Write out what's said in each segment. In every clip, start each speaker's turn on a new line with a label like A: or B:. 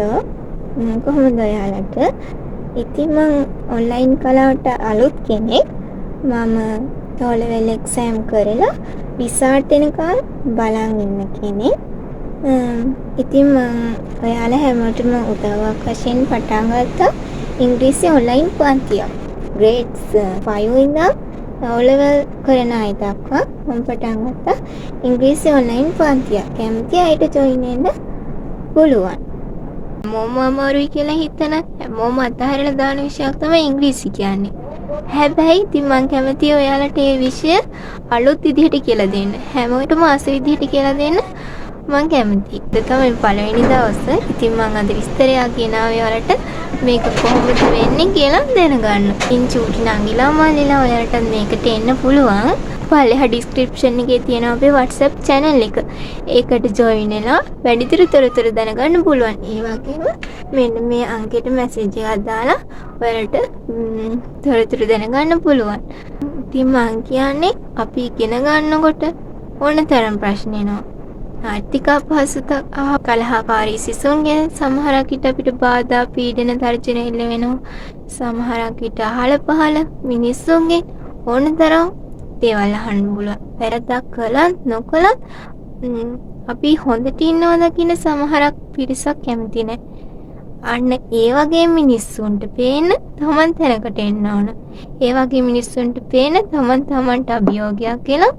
A: Hello කොහොමද ඔයාලට? ඉතින් මම ඔන්ලයින් කලාවට අලුත් කෙනෙක්. මම තෝලෙවල් එක්සෑම් කරලා රිසල්ට් එනකන් බලන් ඉන්න කෙනෙක්. ඉතින් මම ඔයාලා හැමෝටම උදව්වක් වශයෙන් පටන් ගත්තා ඉංග්‍රීසි ඔන්ලයින් පන්තියක්. ග්‍රේඩ්ස් 5 ඉඳන් තෝලෙවල් කරන අය දක්වා මම පටන් ගත්තා ඉංග්‍රීසි ඔන්ලයින් පන්තියක්. කැමති අයට ජොයින් වෙන්න පුළුවන්. හැමෝම අමාරුයි කියලා හිතන හැමෝම අතහැරලා දාන විෂයක් තමයි ඉංග්‍රීසි කියන්නේ. හැබැයි ඉතින් මම කැමතියි ඔයාලට මේ විෂය අලුත් විදිහට කියලා දෙන්න. හැමෝටම ආස විදිහට කියලා දෙන්න මම කැමතියි. ඒක තමයි පළවෙනි දවසේ. ඉතින් මම අද විස්තරයක් කියනවා ඔයාලට මේක කොහොමද වෙන්නේ කියලා දැනගන්න. ඉතින් චූටි නංගිලා මල්ලිලා ඔයාලට මේකට එන්න පුළුවන්. පල්ලෙහා ඩිස්ක්‍රිප්ෂන් එකේ තියෙන අපේ WhatsApp channel එක. ඒකට join වෙලා වැඩිදුර තොරතුරු දැනගන්න පුළුවන්. ඒ වගේම මෙන්න මේ අංකයට message එකක් දාලා ඔයාලට තොරතුරු දැනගන්න පුළුවන්. ඉතින් මං කියන්නේ අපි ඉගෙන ගන්නකොට ඕනතරම් ප්‍රශ්න එනවා. ආර්ථික අපහසුතාව කලහකාරී සිසුන්ගේ සමහරක් විට අපිට බාධා පීඩන තර්ජන එල්ල වෙනවා. සමහරක් විට අහල පහල මිනිස්සුන්ගේ ඕනතරම් දේවල් අහන්න පුළුවන්. වැරද්දක් කළත් නොකළත් අපි හොඳට ඉන්නවා දකින්න සමහරක් පිරිසක් කැමති නැහැ. අන්න ඒ වගේ මිනිස්සුන්ට පේන තමන් තැනකට එන්න ඕන. ඒ වගේ මිනිස්සුන්ට පේන තමන්ට අභියෝගයක් කියලා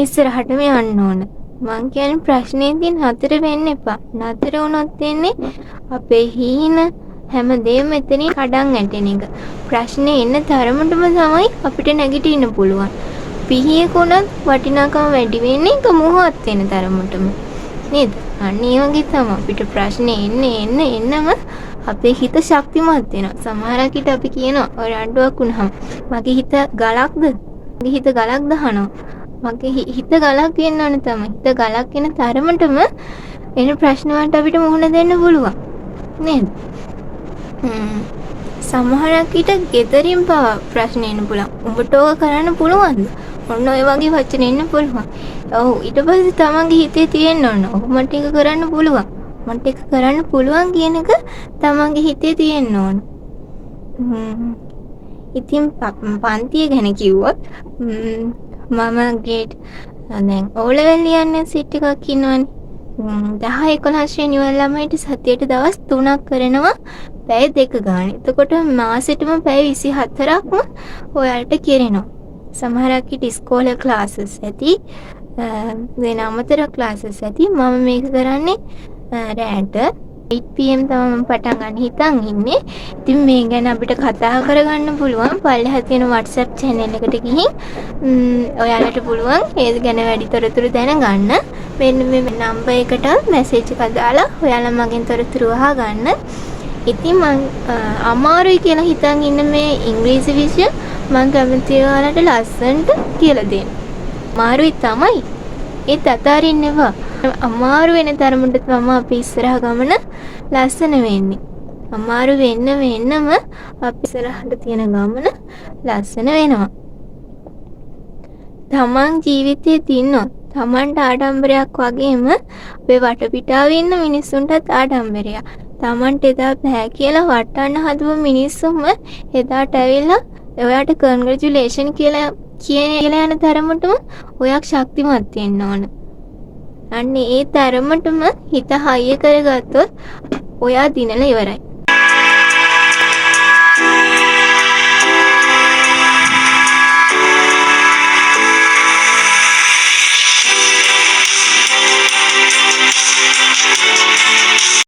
A: ඉස්සරහටම යන්න ඕන. මං කියන්නේ ප්‍රශ්නේදී නතර වෙන්න එපා. නතර වුණොත් වෙන්නේ අපේ හීන හැමදේම මෙතනින් කඩන් ඇටෙන එක. ප්‍රශ්නේ එන්න තරමටම තමයි අපිට නැගිටින්න පුළුවන්. පිහියකුණත් වටිනාකම වැඩි වෙන්නේ එක මොහොත් වෙන තරමටම. නේද? අන්න ඒ වගේ තමයි අපිට ප්‍රශ්නේ එන්නම අපේ හිත ශක්තිමත් වෙනවා. සමහරක් විට අපි කියනවා ඔය රණ්ඩුවක් වුණාම මගේ හිත ගලක්ද? මගේ හිත ගලක් දහනවා. මගේ හිත ගලක් වෙන්න ඕන තමයි. හිත ගලක් වෙන තරමටම එන ප්‍රශ්න වලට අපිට මුහුණ දෙන්න පුළුවන්. නේද? සමහරක් විට ගෙදරින් පවා ප්‍රශ්න එන්න පුළුවන්. උඹට ඕක කරන්න පුළුවන්ද? ඔන්න ඔය වගේ වචන එන්න පුළුවන්. ඔව් ඊට පස්සේ තමන්ගේ හිතේ තියෙන්න ඕන. ඔහු මට ඒක කරන්න පුළුවන්. මට ඒක කරන්න පුළුවන් කියන එක තමන්ගේ හිතේ තියෙන්න ඕන. ඉතින් පන්තිය ගැන කිව්වොත් මම ග්‍රේඩ් දැන් O level ලියන්න සීට් එකක් ඉන්නවනේ. 10 11 ශ්‍රේණි වල ළමයිට සතියට දවස් 3ක් කරනවා පැය 2 ගානේ. එතකොට මාසෙටම පැය 24ක්ම ඔයාලට කෙරෙනවා. සමහරක් විට ඉස්කෝලේ ක්ලාසස් ඇති වෙන අමතර ක්ලාසස් ඇති. මම මේක කරන්නේ රැට 8 pm තමයි පටන් ගන්න හිතන් ඉන්නේ. ඉතින් මේ ගැන අපිට කතා කරගන්න පුළුවන්. පල්ලෙහා තියෙන WhatsApp channel එකට ගිහින් ඔයාලට පුළුවන් ඒ ගැන වැඩි තොරතුරු දැනගන්න. මෙන්න මේ නම්බර් එකට මැසේජ් එකක් දාලා ඔයාලා මගෙන් තොරතුරු අහගන්න. ඉතින් මම අමාරුයි කියලා හිතන් ඉන්න මේ ඉංග්‍රීසි විෂය මම කැමතියි ඔයාලට ලස්සනට කියලා දෙන්න. අමාරුයි තමයි. ඒත් අතාරින්න එපා. අමාරු වෙන තරමට තමයි අපි ඉස්සරහ ගමන ලස්සන වෙන්නේ. අමාරු වෙන්නම අපි ඉස්සරහට තියෙන ගමන ලස්සන වෙනවා. තමන් ජීවිතයේ තින්නොත් තමන්ට ආඩම්බරයක් වගේම අපේ වටපිටාවේ ඉන්න මිනිස්සුන්ටත් ආඩම්බරයක්. තමන්ට එදා බෑ කියලා වටන්න හදපු මිනිස්සුම එදාට ඇවිල්ලා ඔයාට කන්ග්‍රැචුලේෂන් කියලා යන තරමටම ඔයක් ශක්තිමත් වෙන්න ඕන. අන්න ඒ තරමටම හිත හයිය කරගත්තොත් ඔයා දිනලා ඉවරයි.